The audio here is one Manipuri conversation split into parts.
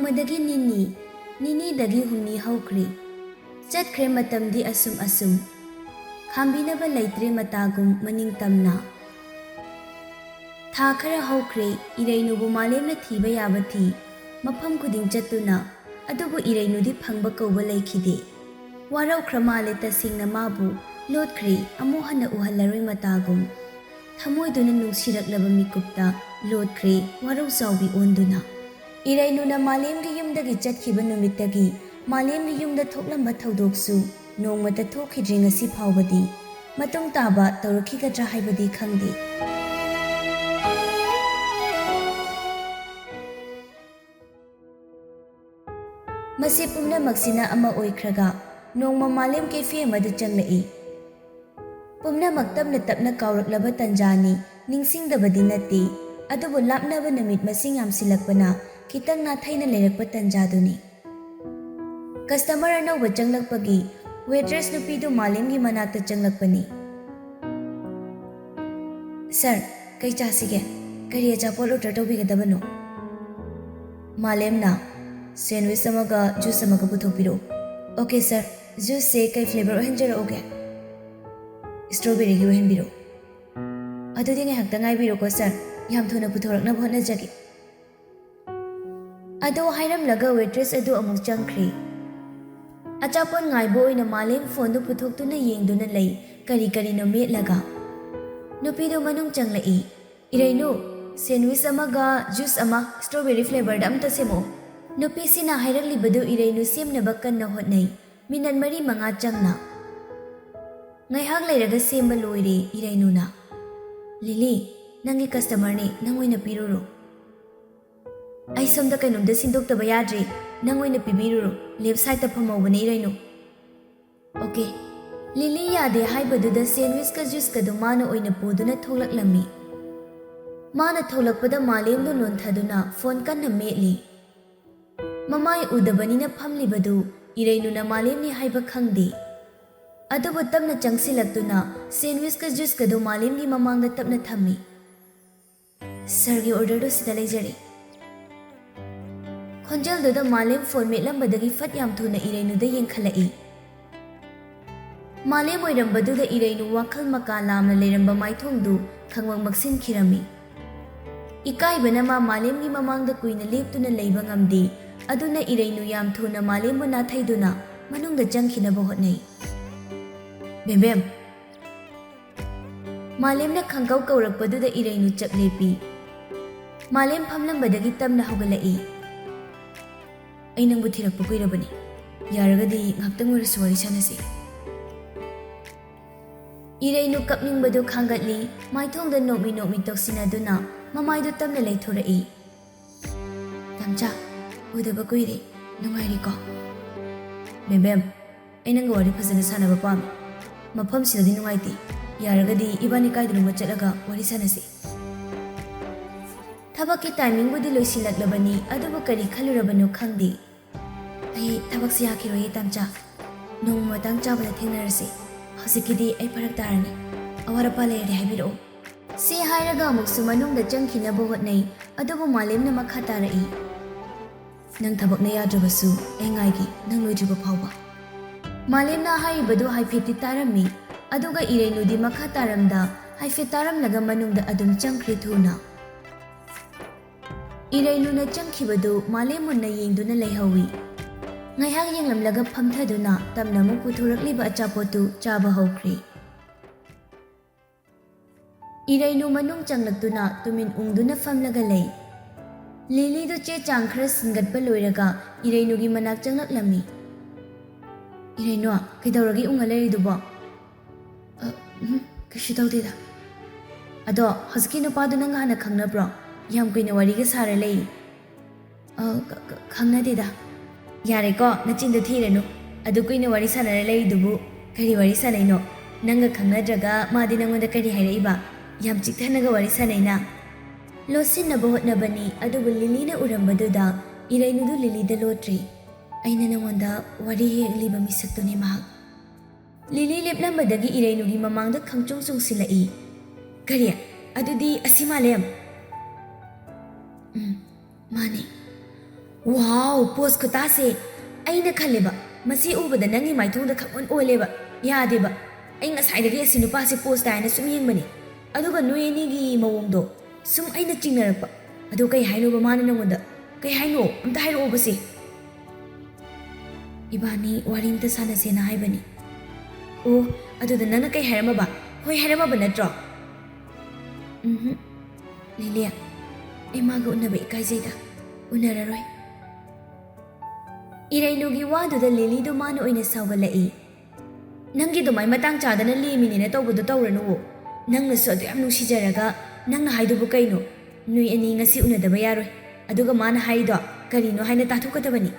Nomadagi nini dagi humni haukri. Chatkre matamdi asum. Khambinaba laitre matagum maning tamna. Tha khara haukre irainubu malemna thiba yabati. Mafam kuding chatuna adubu irainudi phangba kauba laikhide. Warau kramale tasingna mabu lotkri amuhana uhalaroi matagum. Thamoiduna nungsiraklaba mikupta lotkri warau saubi onduna. Irainuna malemgi yumdagi chatkhiba numittagi malemgi yumda thoklamba thaudoksu nongmata thokhidri ngasi phawbadi matung taba tawrakhigadra haibadi khangde. Masi pumnamaksina ama oikhraga nongma malem cafe amada changlai. Pumnamak tapna kauraklaba tanjani ningsingdabadi natti adubu lapnaba namit masing yamsilakpana kitang nathaina leirakpa tanjaduni. Customer anauba changlakpagi waitress nupidu malemgi manakta changlakpani. Sir, kai chasige kari achapol order tawbigadabano? Malemna sandwich amaga juice amaga puthokpiro. Okay sir, juice se kai flavor ohenjaraoge? Strawberry gi ohenbiro. Adudi ngahakta ngaibiro ko sir, yam thuna puthoraknaba hotnajagi. Ado hairamlaga waitress adu amuk changkhri. Achapon ngaibo oina malem phone du puthoktuna yengduna lei kari no metlaga. Nupido manung changlai. Irainu sandwich amaga juice ama strawberry flavor da amta semo. Nupi sina hairaklibadu irainu semnaba kanna hotnai. Minat mari manga changna. Ngaihak leiraga semba loire irainuna. Lili, nangi customer ni nangoina piruro. Ay somda kainumda sindoktaba yadri nangoina pibiruro left side ta phamawbani irainu. Okay. Lili yade haibaduda sandwich ka juice ka dumana oina poduna thoklaklami. Mana tholakpada malemdu lonthaduna phone kanna metli. Mamai udabanina phamlibadu irainuna malemni haiba khangde. Adubu tamna changsilaktuna sandwich ka juice ka du malemgi mamangda tapna thammi. Sir gi order do sida leijari. Khonjal do da malem phone metlambadagi fat yam thuna irainu da yengkhalai. Malem oirambadu da irainu wakhal maka lamna leiramba maithongdu khangwang maksin khirami. Ikaibana ma malemgi mamangda kuina leptuna leiba ngamde aduna irainu yam thuna malembu nathaiduna manungda changkhinaba hotnai. Bem Malemna khangkau kaurakpaduda irainu chaklepi. Malem phamlambadagi tamna hogalai. Ay nang buthirakpa kuirabani. Yaragadi ngaptang warasu wari sanasi. Irainu kapningbadu khangatli maithongda nokmi toksinaduna mamaydu tamna leithorai. Tamcha udaba kuire nungairi ko. Bem ay nang wari phajana sanaba pam. Mafam sidadi nungaiti. Yaragadi ibani kaidruma chatlaga wari sanasi. Thabakki timing budi loisilaklabani adubu kari khalurabano khangde. Ay thabak si yakhiroye tamcha. Nongma tang chabada thengnarasi. Hozikidi ay parak tarani. Awarapa layade haibiro. Si hairaga amuksu manungda changkhinaba hotnai adubu malemna makha tarai. Nang thabakna yadrabasu ay ngaigi nang loidriba phawba. Malemna haibadu haifeti tarami aduga irainudi makha taramda haifet taramlaga manungda adum changkhri thuna. Irainuna changkhibadu malemunna yengduna leihawi. Ngaihak yenglamlaga phamthaduna tamna mu puthorakliba achapotu chaba hawkhri. Irainu manung changlaktuna tumin ungduna famlaga lei. Lili du che changkhra singatpa loiraga irainugi manak changlaklammi. Irainu kaidawragi ungalayriduba? Kashi tawdeda. Ado haziki nupadu nang hana khangnabro? Yam kuina wariga sara lei. Khangnadeda. Yare ko nachinda thiranu. Adu kuina wari sanara leridubu kari wari sanaino. Nanga khangnadraga madi nangonda kari hairaiba. Yam chikthanaga wari sanaina. Losinaba hotnabani adubu lilina urambaduda irainudu lilida lotri. Aina nangonda wari hegliba misaktune mahak. Lili lepnambadagi irainugi mamangda khangchung silai. Kariya adudi asimalem. Mani. Wow, pose kutase. Aina khaleba. Masi ubada nangi maithongda khakon oleba. Yadeba. Ai ngasai si nupa si pose taina sum yengbani. Aduga noyeni gi mawongdo. Sum aina chingnarakpa. Adu kai haino ba mana nangonda. Kai haino amta hairo obase. Ibani warimta sanase na haibani. Oh, aduda nana kai harama ba. Hoi harama ba natro. Lilia. Ai maga unaba ikaizaida. Unararoi. Irainugi waduda Lilidu manu oina saugalai. Nangi dumai matang chadana limini tawbudu tawranu. Nangna su adu yam nungsijaraga nangna haidubu kaino. Nui ani ngasi unadaba yaroi. Aduga mana haido karino haina tathukadabani.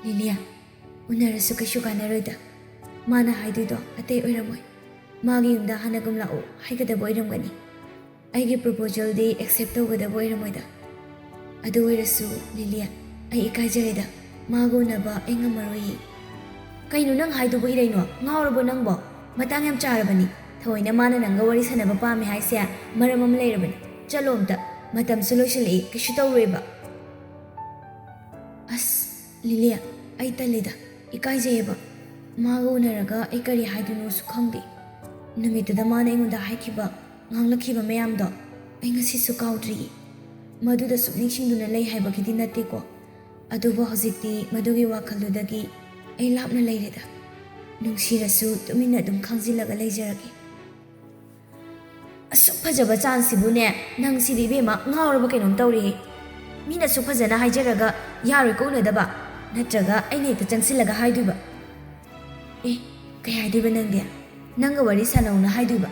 Lilia, unarasu kaishu kanaroida. Mana haidudo atay oiramoi. Magi yumda hanagum lao haikadaba oiramgani. Aigi proposal di accept tawgadaba oiramoida. Adu oirasu Lilia. Ai ikaijareda mago naba ai ngamaroi. Kaino nang haidubu iraino ngaurabo nangbo matang yam charabani. Thoina mana nanga wari sanaba pami haisia maramam leirabani. Chalomta matam solution kishu tawreba. As Lilia ai talida ikaijayeba. Mago naraga ai kari haiduno su khangdi. Numitida mana ingonda haikiba nganglakhiba mayamdo ai ngasi su kaudri. Maduda subningsingduna lei haibagidi nateko. Adubo hojikti madugi wakhaludagi ai lapna leireda. Nungsirasu tumina dum khangzilaga leijaragi. Asuk fajaba chansibune nangsidi bema ngauraba kainom tawri. Mina su fajana haijaraga yaroi kounadaba natraga aine hekta changsilaga haiduba. Kai haiduba nangde nanga wari sanauna haiduba.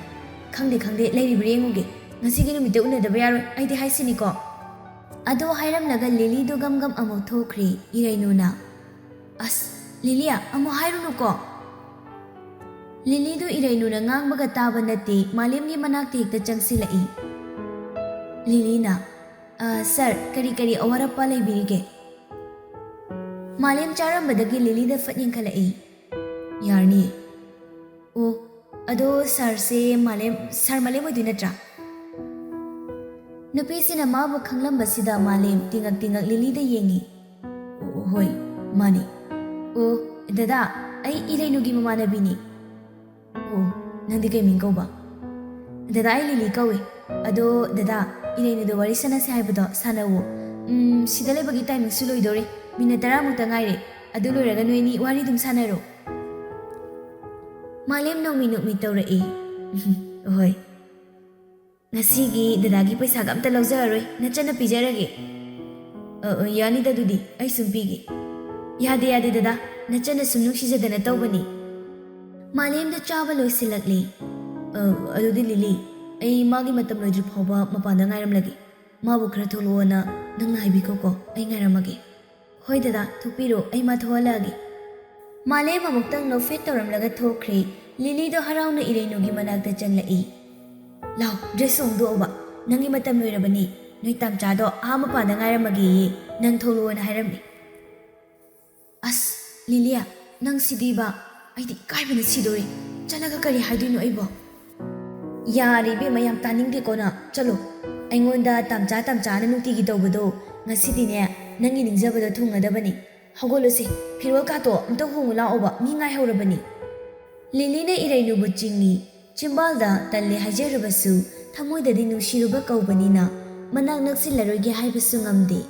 Khangde leiribri yenguge ngasigi numite unadaba yaroi aidi haisiniko. Ado hairamnaga Lilidu gam amok thokri irainuna. As Lilia amo hairunuko. Lilidu irainuna ngangbaga taba nati malemgi manakti hekta changsilai. Lilina, sir kari awarappa leibirige. Malem charambadagi Lilida fatning kalai. Yarni. Oh, ado sir malem odinatra. Nupisina mabu khanglambasida malem tingak Lilida yengi. Oh, hoi, mani. Oh, dada, ai irainugi mamanabini. Oh, nandi kay mingkaw ba? Dada ay Lili kaw eh. Ado, dada, irainudo wari sana si haibado sana wo. Sidalay bagi timing suloy dore. Minatara mo tangay re. Ado loraga nueni wari dum sana ro. Malem nang minuk-mitaw ra eh. Ohoy. Ngasigi dadagi paisaga amta lawzaroy nachana pijarage. Yani dadudi ay sumpigi. Yade dada nachana sumnungsijadana tawbani. Malem da chaba loisilakli. Adudi Lili ay magi matam loidri phawba mapanda ngairamlagi. Mabu khara tholoana nangna haibiko ko ay ngairamagi. Hoy dada thupiro ay mathoalagi. Malem amuktang no fit tawramlaga thokri. Lili do harauna irainugi managta changlai. Lau, dress on do ba. Nangi matam loirabani. Noi tamchado ama pada ngairamagi nang tholuana hairamni. As Lilia nang sidiba aidi kaibana sidori. Chalaga kari haiduino aibo. Yari be mayam taningge kona chalo. Aingonda tamcha na nutigi tawbado ngasidine nangi ningjabada thungadabani. Hagolose phirwal kato amta hongula oba mi ngai haurabani. Lilina irainubu chingi Chimbalda talle hajarabasu thamoidadi nungsiruba kaubanina manak naksilaroige haibasu ngamde.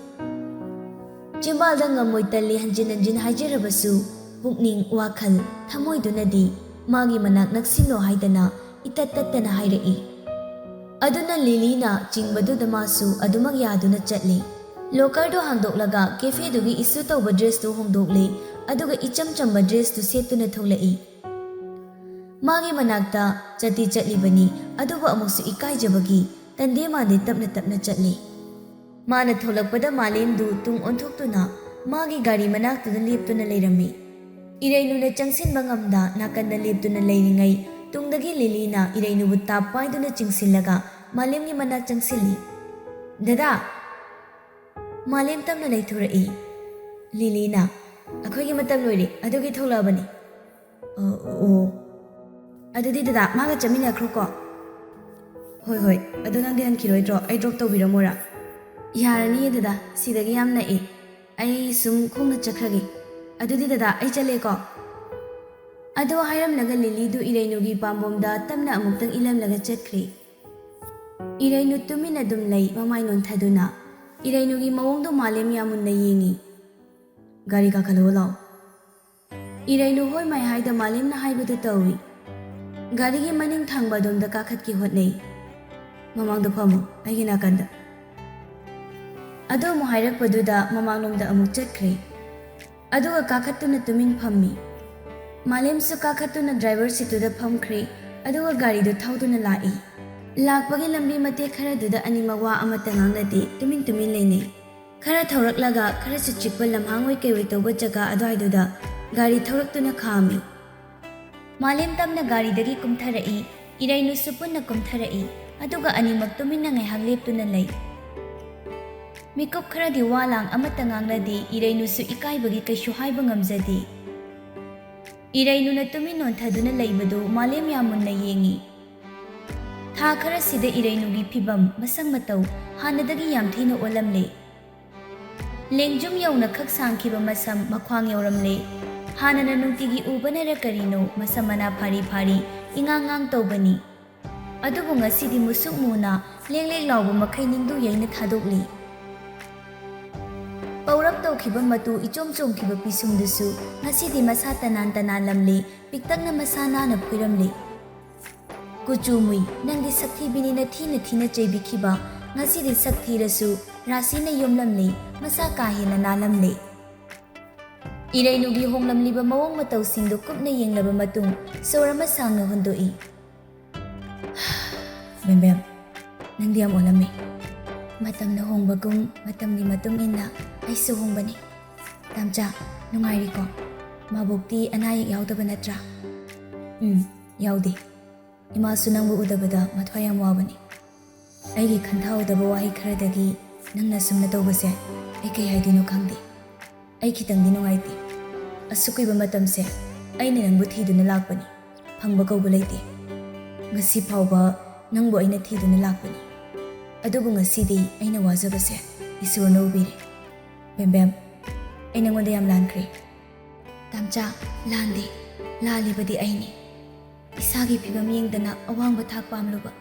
Chimbalda ngamoi talle hanjin hajarabasu pukning wakhal thamoidunadi magi manak naksilo haidana itattattana hairai. Aduna Lilina chingbadu damasu adumak yaduna chatli. Lokardo hangdoklaga cafe dugi isu tawba dress tu hongdokle aduga icham chamba dress tu setuna tholai. Magi manakta chati chatlibani aduba amusu ikaijabagi tande mande tapna chatli. Mana tholakpada malemdu tung onthoktuna magi gari manaktuda leptuna leirami. Irainuna changsinba ngamda nakanda leptuna leiringai tungdagi Lilina irainubu tappaiduna chingsillaga malemgi manak changsili. Dada Malem tamna leithurai. Lilina akhoigi matam loire adugi tholabani. Oh Adudi dada maga chamina khroko. Hoi adu nang dihan khiroidro ai drop tawbiramora. ꯌꯥꯔꯅꯤ ꯗꯗꯥ ꯁꯤꯗꯒꯤ ꯌꯥꯝ ꯅꯛꯏ ꯑꯩ ꯁꯨꯝ ꯈꯣꯡꯅ ꯆꯠꯈ꯭ꯔꯒꯦ ꯑꯗꯨꯗꯤ ꯗꯗꯥ ꯑꯩ ꯆꯠꯂꯦꯀꯣ ꯑꯗꯣ ꯍꯥꯏꯔꯝꯂꯒ ꯂꯤꯂꯤꯗꯨ ꯏꯔꯩꯅꯨꯒꯤ ꯄꯥꯝꯕꯣꯝꯗ ꯇꯞꯅ ꯑꯃꯨꯛꯇꯪ ꯏꯜꯂꯝꯂꯒ ꯆꯠꯈ꯭ꯔꯤ ꯏꯔꯩꯅꯨ ꯇꯨꯃꯤꯟꯅ ꯑꯗꯨꯝ ꯂꯩ ꯃꯃꯥꯏ ꯅꯣꯟꯊꯗꯨꯅ ꯏꯔꯩꯅꯨꯒꯤ ꯃꯑꯣꯡꯗꯣ ꯃꯥꯂꯦꯝ ꯌꯥꯝ ꯃꯨꯟꯅ ꯌꯦꯡꯉꯤ ꯒꯥꯔꯤ ꯀꯥꯈꯠꯂꯣ ꯂꯥꯎ ꯏꯔꯩꯅꯨ ꯍꯣꯏ ꯃꯥꯏ ꯍꯥꯏꯗ ꯃꯥꯂꯦꯝꯅ ꯍꯥꯏꯕꯗꯨ ꯇꯧꯏ ꯒꯥꯔꯤꯒꯤ ꯃꯅꯤꯡ ꯊꯪꯕ ꯑꯗꯣꯝꯗ ꯀꯥꯈꯠꯀꯦ ꯍꯣꯠꯅꯩ ꯃꯃꯥꯡꯗ ꯐꯝꯃꯨ ꯑꯩꯒꯤ ꯅꯥꯀꯟꯗ ꯑꯗꯣ ꯑꯃꯨꯛ ꯍꯥꯏꯔꯛꯄꯗꯨꯗ ꯃꯃꯥꯡꯂꯣꯝꯗ ꯑꯃꯨꯛ ꯆꯠꯈ꯭ꯔꯦ ꯑꯗꯨꯒ ꯀꯥꯈꯠꯇꯨꯅ ꯇꯨꯃꯤꯟ ꯐꯝꯃꯤ ꯃꯥꯂꯦꯝꯁꯨ ꯀꯥꯈꯠꯇꯨꯅ ꯗ꯭ꯔꯥꯏꯚꯔ ꯁꯤꯠꯇꯨꯗ ꯐꯝꯈ꯭ꯔꯦ ꯑꯗꯨꯒ ꯒꯥꯔꯤꯗꯨ ꯊꯧꯗꯨꯅ ꯂꯥꯛꯏ ꯂꯥꯛꯄꯒꯤ ꯂꯝꯕꯤ ꯃꯇꯦꯛ ꯈꯔꯗꯨꯗ ꯑꯅꯤꯃꯛ ꯋꯥ ꯑꯃꯠꯇ ꯉꯥꯡꯅꯗꯦ ꯇꯨꯃꯤꯟ ꯂꯩꯅꯩ ꯈꯔ ꯊꯧꯔꯛꯂꯒ ꯈꯔꯁꯨ ꯆꯤꯛꯄ ꯂꯝꯍꯥꯡꯑꯣꯏ ꯀꯩꯑꯣꯏ ꯇꯧꯕ ꯖꯒꯥ ꯑꯗꯨꯋꯥꯏꯗꯨꯗ ꯒꯥꯔꯤ ꯊꯧꯔꯛꯇꯨꯅ ꯈꯥꯝꯃꯤ ꯃꯥꯂꯦꯝ ꯇꯞꯅ ꯒꯥꯔꯤꯗꯒꯤ ꯀꯨꯝꯊꯔꯛꯏ ꯏꯔꯩꯅꯨꯁꯨ ꯄꯨꯟꯅ ꯀꯨꯝꯊꯔꯛꯏ ꯑꯗꯨꯒ ꯑꯅꯤꯃꯛ ꯇꯨꯃꯤꯟꯅ ꯉꯥꯏꯍꯥꯛ ꯂꯦꯞꯇꯨꯅ ꯂꯩ ꯃꯤꯀꯨꯞ ꯈꯔꯗꯤ ꯋꯥ ꯂꯥꯡ ꯑꯃꯠꯇ ꯉꯥꯡꯅꯗꯦ ꯏꯔꯩꯅꯨꯁꯨ ꯏꯀꯥꯏꯕꯒꯤ ꯀꯩꯁꯨ ꯍꯥꯏꯕ ꯉꯝꯖꯗꯦ ꯏꯔꯩꯅꯨꯅ ꯇꯨꯃꯤꯟ ꯅꯣꯟꯊꯗꯨꯅ ꯂꯩꯕꯗꯨ ꯃꯥꯂꯦꯝ ꯌꯥꯝ ꯃꯨꯟꯅ ꯌꯦꯡꯉꯤ ꯊꯥ ꯈꯔꯁꯤꯗ ꯏꯔꯩꯅꯨꯒꯤ ꯐꯤꯕꯝ ꯃꯁꯛ ꯃꯇꯧ ꯍꯥꯟꯅꯗꯒꯤ ꯌꯥꯝ ꯊꯤꯅ ꯑꯣꯜꯂꯝꯂꯦ ꯂꯦꯡꯖꯨꯝ ꯌꯧꯅ ꯈꯛ ꯁꯥꯡꯈꯤꯕ ꯃꯁꯝ ꯃꯈ꯭ꯋꯥꯡ ꯌꯧꯔꯝꯂꯦ ꯍꯥꯟꯅꯅ ꯅꯨꯡꯇꯤꯒꯤ ꯎꯕꯅꯔ ꯀꯔꯤꯅꯣ ꯃꯁꯝ ꯃꯅꯥ ꯐꯥꯔꯤ ꯏꯉꯥꯡ ꯇꯧꯕꯅꯤ ꯑꯗꯨꯕꯨ ꯉꯁꯤꯗꯤ ꯃꯨꯁꯨꯛ ꯃꯨꯅ ꯂꯦꯛ ꯂꯥꯎꯕ ꯃꯈꯩ ꯅꯤꯡꯗꯨ ꯌꯩꯅ ꯊꯥꯗꯣꯛꯂꯤ ꯄꯧꯔꯞ ꯇꯧꯈꯤꯕ ꯃꯇꯨ ꯏꯆꯣꯝ ꯆꯣꯡꯈꯤꯕ ꯄꯤꯁꯨꯝꯗꯨꯁꯨ ꯉꯁꯤꯗꯤ ꯃꯁꯥ ꯇꯅꯥꯜꯂꯝꯂꯦ ꯄꯤꯛꯇꯛꯅ ꯃꯁꯥ ꯅꯥꯟꯅ ꯐꯣꯏꯔꯝꯂꯦ ꯀꯨꯆꯨ ꯃꯨꯏ ꯅꯪꯗꯤ ꯁꯛꯊꯤꯕꯤꯅꯤꯅ ꯊꯤꯅ ꯆꯩꯕꯤꯈꯤꯕ ꯉꯁꯤꯗꯤ ꯁꯛ ꯊꯤꯔꯁꯨ ꯔꯥꯁꯤꯅ ꯌꯣꯝꯂꯝꯂꯦ ꯃꯁꯥ ꯀꯥ ꯍꯦꯟꯅ ꯅꯥꯜꯂꯝꯂꯦ ꯏꯔꯩꯅꯨꯒꯤ ꯍꯣꯡꯂꯝꯂꯤꯕ ꯃꯑꯣꯡ ꯃꯇꯧꯁꯤꯡꯗꯨ ꯀꯨꯞꯅ ꯌꯦꯡꯂꯕ ꯃꯇꯨꯡ ꯁꯣꯔ ꯑꯃ ꯁꯥꯡꯅ ꯍꯣꯟꯗꯣꯛꯏ ꯕꯦꯝꯕꯦꯝ ꯅꯪꯗꯤ ꯌꯥꯝ ꯑꯣꯜꯂꯝꯃꯤ ꯃꯇꯝꯅ ꯍꯣꯡꯕꯒꯨꯝ ꯃꯇꯝꯒꯤ ꯃꯇꯨꯡ ꯏꯟꯅ ꯑꯩꯁꯨ ꯍꯣꯡꯕꯅꯤ ꯇꯥꯝꯆꯥ ꯅꯨꯡꯉꯥꯏꯔꯤꯀꯣ ꯃꯕꯣꯛꯇꯤ ꯑꯅꯥ ꯑꯌꯦꯛ ꯌꯥꯎꯗꯕ ꯅꯠꯇ꯭ꯔꯥ ꯌꯥꯎꯗꯦ ꯏꯃꯥꯁꯨ ꯅꯪꯕꯨ ꯎꯗꯕꯗ ꯃꯊ꯭ꯋꯥꯏ ꯌꯥꯝ ꯋꯥꯕꯅꯤ ꯑꯩꯒꯤ ꯈꯟꯊꯍꯧꯗꯕ ꯋꯥꯍꯩ ꯈꯔꯗꯒꯤ ꯅꯪꯅ ꯁꯨꯝꯅ ꯇꯧꯕꯁꯦ ꯑꯩ ꯀꯩ ꯍꯥꯏꯗꯣꯏꯅꯣ ꯈꯪꯗꯦ ꯑꯩ ꯈꯤꯇꯪꯗꯤ ꯅꯨꯡꯉꯥꯏꯇꯦ ꯑꯁꯨꯛ ꯀꯨꯏꯕ ꯃꯇꯝꯁꯦ ꯑꯩꯅ ꯅꯪꯕꯨ ꯊꯤꯗꯨꯅ ꯂꯥꯛꯄꯅꯤ ꯐꯪꯕ ꯀꯧꯕ ꯂꯩꯇꯦ ꯉꯁꯤ ꯐꯥꯎꯕ ꯅꯪꯕꯨ ꯑꯩꯅ ꯊꯤꯗꯨꯅ ꯂꯥꯛꯄꯅꯤ ꯑꯗꯨꯕꯨ ꯉꯁꯤꯗꯤ ꯑꯩꯅ ꯋꯥꯖꯕꯁꯦ ꯏꯁꯣꯔꯅ ꯎꯕꯤꯔꯦ ꯕꯦꯝꯕꯦꯝ ꯑꯩ ꯅꯪꯉꯣꯟꯗ ꯌꯥꯝ ꯂꯥꯟꯈ꯭ꯔꯦ ꯇꯥꯝꯆꯥ ꯂꯥꯟꯗꯦ ꯂꯥꯜꯂꯤꯕꯗꯤ ꯑꯩꯅꯤ ꯏꯁꯥꯒꯤ ꯐꯤꯕꯝ ꯌꯦꯡꯗꯅ ꯑꯋꯥꯡꯕ ꯊꯥꯛ ꯄꯥꯝꯂꯨꯕ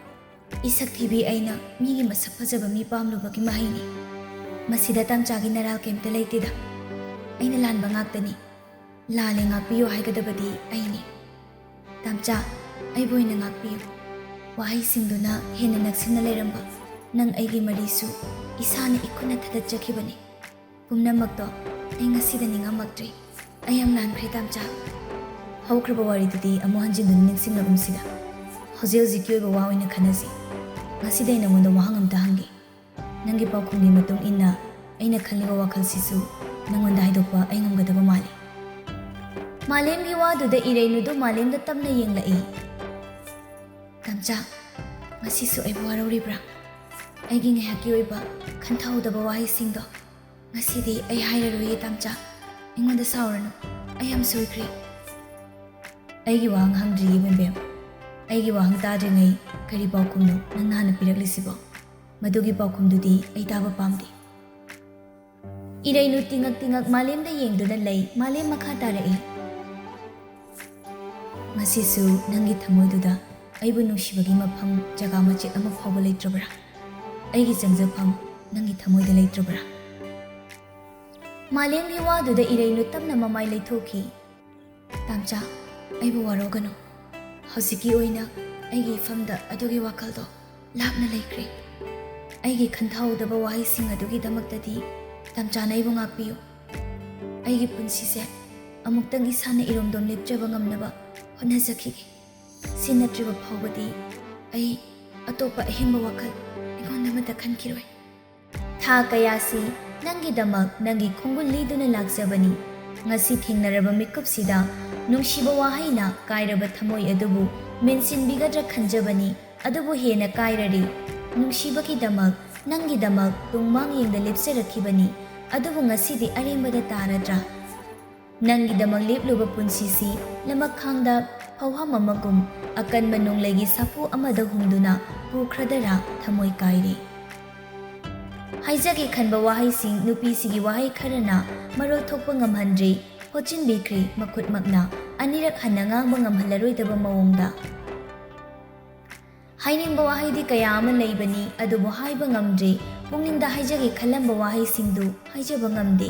ꯏꯁꯛ ꯊꯤꯕꯤ ꯑꯩꯅ ꯃꯤꯒꯤ ꯃꯁꯛ ꯐꯖꯕ ꯃꯤ ꯄꯥꯝꯂꯨꯕꯒꯤ ꯃꯍꯩꯅꯤ ꯃꯁꯤꯗ ꯇꯥꯝꯆꯥꯒꯤ ꯅꯔꯥꯜ ꯀꯩꯝꯇ ꯂꯩꯇꯦꯗ ꯑꯩꯅ ꯂꯥꯟꯕ ꯉꯥꯛꯇꯅꯤ ꯂꯥꯜꯂꯦ ꯉꯥꯛꯄꯤꯌꯨ ꯍꯥꯏꯒꯗꯕꯗꯤ ꯑꯩꯅꯤ ꯇꯥꯝꯆꯥ ꯑꯩꯕꯨ ꯑꯣꯏꯅ ꯉꯥꯛꯄꯤꯌꯨ ꯋꯥꯍꯩꯁꯤꯡꯗꯨꯅ ꯍꯦꯟꯅ ꯅꯛꯁꯤꯟꯅ ꯂꯩꯔꯝꯕ ꯅꯪ ꯑꯩꯒꯤ ꯃꯔꯤꯁꯨ ꯏꯁꯥꯅ ꯏꯈꯨꯠꯅ ꯊꯗꯠꯆꯈꯤꯕꯅꯤ ꯄꯨꯝꯅꯃꯛꯇꯣ ꯑꯩ ꯉꯁꯤꯗ ꯅꯤꯡꯉꯝꯃꯛꯇ꯭ꯔꯤ ꯑꯩ ꯌꯥꯝ ꯂꯥꯟꯈ꯭ꯔꯦ ꯇꯥꯝꯆꯥ ꯍꯧꯈ꯭ꯔꯕ ꯋꯥꯔꯤꯗꯨꯗꯤ ꯑꯃꯨꯛ ꯍꯟꯖꯤꯟꯗꯨꯅ ꯅꯤꯡꯁꯤꯡꯂꯒꯨꯝꯁꯤꯗ ꯍꯧꯖꯤꯛꯀꯤ ꯑꯣꯏꯕ ꯋꯥ ꯑꯣꯏꯅ ꯈꯟꯅꯁꯤ ꯉꯁꯤꯗ ꯑꯩ ꯅꯉꯣꯟꯗ ꯋꯥꯍꯪ ꯑꯝꯇ ꯍꯪꯒꯦ ꯅꯪꯒꯤ ꯄꯥꯎꯈꯨꯝꯒꯤ ꯃꯇꯨꯡ ꯏꯟꯅ ꯑꯩꯅ ꯈꯜꯂꯤꯕ ꯋꯥꯈꯜꯁꯤꯁꯨ ꯅꯉꯣꯟꯗ ꯍꯥꯏꯗꯣꯛꯄ ꯑꯩ ꯉꯝꯒꯗꯕ ꯃꯥꯜꯂꯤ ꯃꯥꯂꯦꯝꯒꯤ ꯋꯥꯗꯨꯗ ꯏꯔꯩꯅꯨꯗꯨ ꯃꯥꯂꯦꯝꯗ ꯇꯞꯅ ꯌꯦꯡꯂꯛꯏ ꯇꯥꯝꯆꯥ ꯉꯁꯤꯁꯨ ꯑꯩꯕꯨ ꯋꯥꯔꯧꯔꯤꯕ꯭ꯔꯥ ꯑꯩꯒꯤ ꯉꯥꯏꯍꯥꯛꯀꯤ ꯑꯣꯏꯕ ꯈꯟꯊꯍꯧꯗꯕ ꯋꯥꯍꯩꯁꯤꯡꯗꯣ ꯉꯁꯤꯗꯤ ꯑꯩ ꯍꯥꯏꯔꯔꯣꯏꯌꯦ ꯇꯥꯝꯆꯥ ꯑꯩꯉꯣꯟꯗ ꯁꯥꯎꯔꯅꯨ ꯑꯩ ꯌꯥꯝ ꯁꯣꯏꯈ꯭ꯔꯦ ꯑꯩꯒꯤ ꯋꯥꯍꯪ ꯍꯪꯗ꯭ꯔꯤꯌꯦ ꯕꯦꯝꯕꯦꯝ ꯑꯩꯒꯤ ꯋꯥꯍꯪ ꯇꯥꯗ꯭ꯔꯤꯉꯩ ꯀꯔꯤ ꯄꯥꯎꯈꯨꯝꯅꯣ ꯅꯪꯅ ꯍꯥꯟꯅ ꯄꯤꯔꯛꯂꯤꯁꯤꯕꯣ ꯃꯗꯨꯒꯤ ꯄꯥꯎꯈꯨꯝꯗꯨꯗꯤ ꯑꯩ ꯇꯥꯕ ꯄꯥꯝꯗꯦ ꯏꯔꯩꯅꯨ ꯇꯤꯉꯛ ꯃꯥꯂꯦꯝꯗ ꯌꯦꯡꯗꯨꯅ ꯂꯩ ꯃꯥꯂꯦꯝ ꯃꯈꯥ ꯇꯥꯔꯛꯏ ꯉꯁꯤꯁꯨ ꯅꯪꯒꯤ ꯊꯃꯣꯏꯗꯨꯗ ꯑꯩꯕꯨ ꯅꯨꯡꯁꯤꯕꯒꯤ ꯃꯐꯝ ꯖꯒꯥ ꯃꯆꯦꯠ ꯑꯃ ꯐꯥꯎꯕ ꯂꯩꯇ꯭ꯔꯕ꯭ꯔꯥ ꯑꯩꯒꯤ ꯆꯪꯖꯐꯝ ꯅꯪꯒꯤ ꯊꯃꯣꯏꯗ ꯂꯩꯇ꯭ꯔꯕ꯭ꯔꯥ ꯃꯥꯂꯦꯝꯒꯤ ꯋꯥꯗꯨꯗ ꯏꯔꯩꯅꯨ ꯇꯞꯅ ꯃꯃꯥꯏ ꯂꯩꯊꯣꯛꯈꯤ ꯇꯥꯝꯆꯥ ꯑꯩꯕꯨ ꯋꯥꯔꯧꯒꯅꯨ ꯍꯧꯖꯤꯛꯀꯤ ꯑꯣꯏꯅ ꯑꯩꯒꯤ ꯏꯐꯝꯗ ꯑꯗꯨꯒꯤ ꯋꯥꯈꯜꯗꯣ ꯂꯥꯞꯅ ꯂꯩꯈ꯭ꯔꯦ ꯑꯩꯒꯤ ꯈꯟꯊꯍꯧꯗꯕ ꯋꯥꯍꯩꯁꯤꯡ ꯑꯗꯨꯒꯤꯗꯃꯛꯇꯗꯤ ꯇꯥꯝꯆꯥꯅ ꯑꯩꯕꯨ ꯉꯥꯛꯄꯤꯌꯨ ꯑꯩꯒꯤ ꯄꯨꯟꯁꯤꯁꯦ ꯑꯃꯨꯛꯇꯪ ꯏꯁꯥꯅ ꯏꯔꯣꯝꯗꯣꯝ ꯂꯦꯞꯆꯕ ꯉꯝꯅꯕ ꯍꯣꯠꯅꯖꯈꯤꯒꯦ ꯁꯤ ꯅꯠꯇ꯭ꯔꯤꯕ ꯐꯥꯎꯕꯗꯤ ꯑꯩ ꯑꯇꯣꯞꯄ ꯑꯍꯦꯟꯕ ꯋꯥꯈꯜ ꯑꯩꯉꯣꯟꯗ ꯑꯃꯠꯇ ꯈꯟꯈꯤꯔꯣꯏ ꯊꯥ ꯀꯌꯥꯁꯤ ꯅꯪꯒꯤꯗꯃꯛ ꯅꯪꯒꯤ ꯈꯣꯡꯒꯨꯜ ꯂꯤꯗꯨꯅ ꯂꯥꯛꯆꯕꯅꯤ ꯉꯁꯤ ꯊꯦꯡꯅꯔꯕ ꯃꯤꯀꯨꯞꯁꯤꯗ ꯅꯨꯡꯁꯤꯕ ꯋꯥꯍꯩꯅ ꯀꯥꯏꯔꯕ ꯊꯃꯣꯏ ꯑꯗꯨꯕꯨ ꯃꯦꯟꯁꯤꯟꯕꯤꯒꯗ꯭ꯔꯥ ꯈꯟꯖꯕꯅꯤ ꯑꯗꯨꯕꯨ ꯍꯦꯟꯅ ꯀꯥꯏꯔꯔꯤ ꯅꯨꯡꯁꯤꯕꯒꯤꯗꯃꯛ ꯅꯪꯒꯤꯗꯃꯛ ꯇꯨꯡꯃꯥꯡꯌꯦꯡꯗ ꯂꯦꯞꯆꯔꯛꯈꯤꯕꯅꯤ ꯑꯗꯨꯕꯨ ꯉꯁꯤꯗꯤ ꯑꯔꯦꯝꯕꯗ ꯇꯥꯔꯗ꯭ꯔꯥ ꯅꯪꯒꯤꯗꯃꯛ ꯂꯦꯞꯂꯨꯕ ꯄꯨꯟꯁꯤꯁꯤ ꯂꯃꯛꯈꯥꯡꯗ ꯐꯧꯍꯝ ꯑꯃꯒꯨꯝ ꯑꯀꯟꯕ ꯅꯣꯡꯂꯩꯒꯤ ꯁꯥꯐꯨ ꯑꯃꯗ ꯍꯨꯝꯗꯨꯅ ꯄꯨꯈ꯭ꯔꯗꯔꯥ ꯊꯃꯣꯏ ꯀꯥꯏꯔꯦ ꯍꯥꯏꯖꯒꯦ ꯈꯟꯕ ꯋꯥꯍꯩꯁꯤꯡ ꯅꯨꯄꯤꯁꯤꯒꯤ ꯋꯥꯍꯩ ꯈꯔꯅ ꯃꯔꯣꯜ ꯊꯣꯛꯄ ꯉꯝꯍꯟꯗ꯭ꯔꯤ ꯍꯣꯠꯆꯤꯟꯕꯤꯈ꯭ꯔꯦ ꯃꯈꯨꯠꯃꯛꯅ ꯑꯅꯤꯔꯛ ꯍꯟꯅ ꯉꯥꯡꯕ ꯉꯝꯍꯜꯂꯔꯣꯏꯗꯕ ꯃꯑꯣꯡꯗ꯫ ꯍꯥꯏꯅꯤꯡꯕ ꯋꯥꯍꯩꯗꯤ ꯀꯌꯥ ꯑꯃ ꯂꯩꯕꯅꯤ ꯑꯗꯨꯕꯨ ꯍꯥꯏꯕ ꯉꯝꯗ꯭ꯔꯤ ꯄꯨꯛꯅꯤꯡꯗ ꯍꯥꯏꯖꯒꯦ ꯈꯜꯂꯝꯕ ꯋꯥꯍꯩꯁꯤꯡꯗꯨ ꯍꯥꯏꯖꯕ ꯉꯝꯗꯦ꯫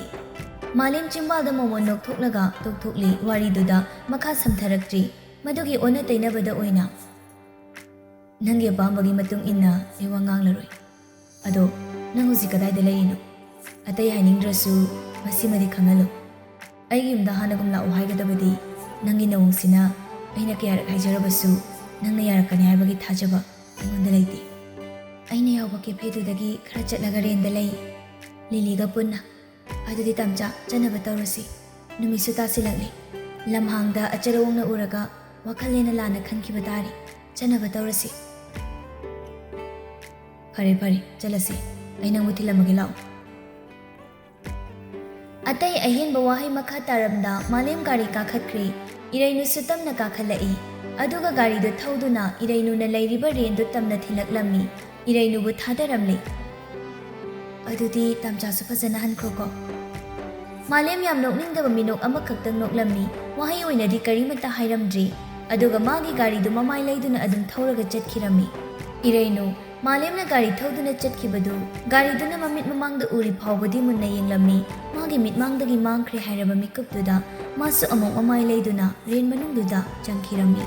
ꯃꯥꯂꯦꯝ ꯆꯤꯝꯕꯥꯜꯗ ꯃꯣꯃꯣꯟ ꯅꯣꯛꯊꯣꯛꯂꯒ ꯇꯣꯛꯊꯣꯛꯂꯤ ꯋꯥꯔꯤꯗꯨꯗ ꯃꯈꯥ ꯁꯝꯊꯔꯛꯇ꯭ꯔꯤ ꯃꯗꯨꯒꯤ ꯑꯣꯟꯅ ꯇꯩꯅꯕꯗ ꯑꯣꯏꯅ ꯅꯪꯒꯤ ꯑꯄꯥꯝꯕꯒꯤ ꯃꯇꯨꯡ ꯏꯟꯅ ꯑꯩ ꯋꯥ ꯉꯥꯡꯂꯔꯣꯏ꯫ ꯑꯗꯣ ꯅꯪ ꯍꯧꯖꯤꯛ ꯀꯗꯥꯏꯗ ꯂꯩꯔꯤꯅꯣ? ꯑꯇꯩ ꯍꯥꯏꯅꯤꯡꯗ꯭ꯔꯁꯨ ꯃꯁꯤꯃꯗꯤ ꯈꯪꯍꯜꯂꯨ ꯑꯩꯒꯤ ꯌꯨꯝꯗ ꯍꯥꯟꯅꯒꯨꯝ ꯂꯥꯛꯎ ꯍꯥꯏꯒꯗꯕꯗꯤ ꯅꯪꯒꯤ ꯅꯑꯣꯡꯁꯤꯅ ꯑꯩꯅ ꯀꯌꯥꯔꯛ ꯍꯥꯏꯖꯔꯕꯁꯨ ꯅꯪꯅ ꯌꯥꯔꯛꯀꯅꯤ ꯍꯥꯏꯕꯒꯤ ꯊꯥꯖꯕ ꯑꯩꯉꯣꯟꯗ ꯂꯩꯇꯦ꯫ ꯑꯩꯅ ꯌꯥꯎꯕ ꯀꯦꯐꯦꯗꯨꯗꯒꯤ ꯈꯔ ꯆꯠꯂꯒ ꯔꯦꯟꯗ ꯂꯩ ꯂꯤꯂꯤꯒ ꯄꯨꯟꯅ꯫ ꯑꯗꯨꯗꯤ ꯇꯝꯆꯥ ꯆꯠꯅꯕ ꯇꯧꯔꯁꯤ꯫ ꯅꯨꯃꯤꯠꯁꯨ ꯇꯥꯁꯤꯜꯂꯛꯂꯤ ꯂꯝꯍꯥꯡꯗ ꯑꯆꯔꯣꯡꯅ ꯎꯔꯒ ꯋꯥꯈꯜ ꯍꯦꯟꯅ ꯂꯥꯟꯅ ꯈꯟꯈꯤꯕ ꯇꯥꯔꯤ ꯆꯠꯅꯕ ꯇꯧꯔꯁꯤ꯫ ꯐꯔꯦ ꯐꯔꯦ ꯆꯠꯂꯁꯤ ꯑꯩ ꯅꯪꯕꯨ ꯊꯤꯜꯂꯝꯃꯒꯦ ꯂꯥꯛꯑꯣ꯫ ꯑꯇꯩ ꯑꯍꯦꯟꯕ ꯋꯥꯍꯩ ꯃꯈꯥ ꯇꯥꯔꯝꯗ ꯃꯥꯂꯦꯝ ꯒꯥꯔꯤ ꯀꯥꯈꯠꯈ꯭ꯔꯦ꯫ ꯏꯔꯩꯅꯨꯁꯨ ꯇꯞꯅ ꯀꯥꯈꯠꯂꯛꯏ ꯑꯗꯨꯒ ꯒꯥꯔꯤꯗꯨ ꯊꯧꯗꯨꯅ ꯏꯔꯩꯅꯨꯅ ꯂꯩꯔꯤꯕ ꯔꯦꯟꯗꯨ ꯇꯝꯅ ꯊꯤꯜꯂꯛꯂꯝꯃꯤ꯫ ꯏꯔꯩꯅꯨꯕꯨ ꯊꯥꯗꯔꯝꯂꯦ꯫ ꯑꯗꯨꯗꯤ ꯇꯝꯆꯥꯁꯨ ꯐꯖꯅ ꯍꯟꯈ꯭ꯔꯣꯀꯣ꯫ ꯃꯥꯂꯦꯝ ꯌꯥꯝ ꯅꯣꯛꯅꯤꯡꯗꯕ ꯃꯤꯅꯣꯛ ꯑꯃꯈꯛꯇꯪ ꯅꯣꯛꯂꯝꯃꯤ ꯋꯥꯍꯩ ꯑꯣꯏꯅꯗꯤ ꯀꯔꯤꯃꯠꯇ ꯍꯥꯏꯔꯝꯗ꯭ꯔꯤ ꯑꯗꯨꯒ ꯃꯥꯒꯤ ꯒꯥꯔꯤꯗꯨ ꯃꯃꯥꯏ ꯂꯩꯗꯨꯅ ꯑꯗꯨꯝ ꯊꯧꯔꯒ ꯆꯠꯈꯤꯔꯝꯃꯤ꯫ ꯏꯔꯩꯅꯨ ꯃꯥꯂꯦꯝꯅ ꯒꯥꯔꯤ ꯊꯧꯗꯨꯅ ꯆꯠꯈꯤꯕꯗꯨ ꯒꯥꯔꯤꯗꯨꯅ ꯃꯃꯤꯠ ꯃꯃꯥꯡꯗ ꯎꯔꯤ ꯐꯥꯎꯕꯗꯤ ꯃꯨꯟꯅ ꯌꯦꯡꯂꯝꯃꯤ꯫ ꯃꯥꯒꯤ ꯃꯤꯠꯃꯥꯡꯗꯒꯤ ꯃꯥꯡꯈ꯭ꯔꯦ ꯍꯥꯏꯔꯕ ಮಿꯀꯨꯞꯇꯨꯗ ꯃꯥꯁꯨ ꯑꯃꯨꯛ ꯃꯃꯥꯏ ꯂꯩꯗꯨꯅ ꯔꯦꯟ ꯃꯅꯨꯡꯗꯨꯗ ꯆꯪꯈꯤꯔꯝꯃꯤ꯫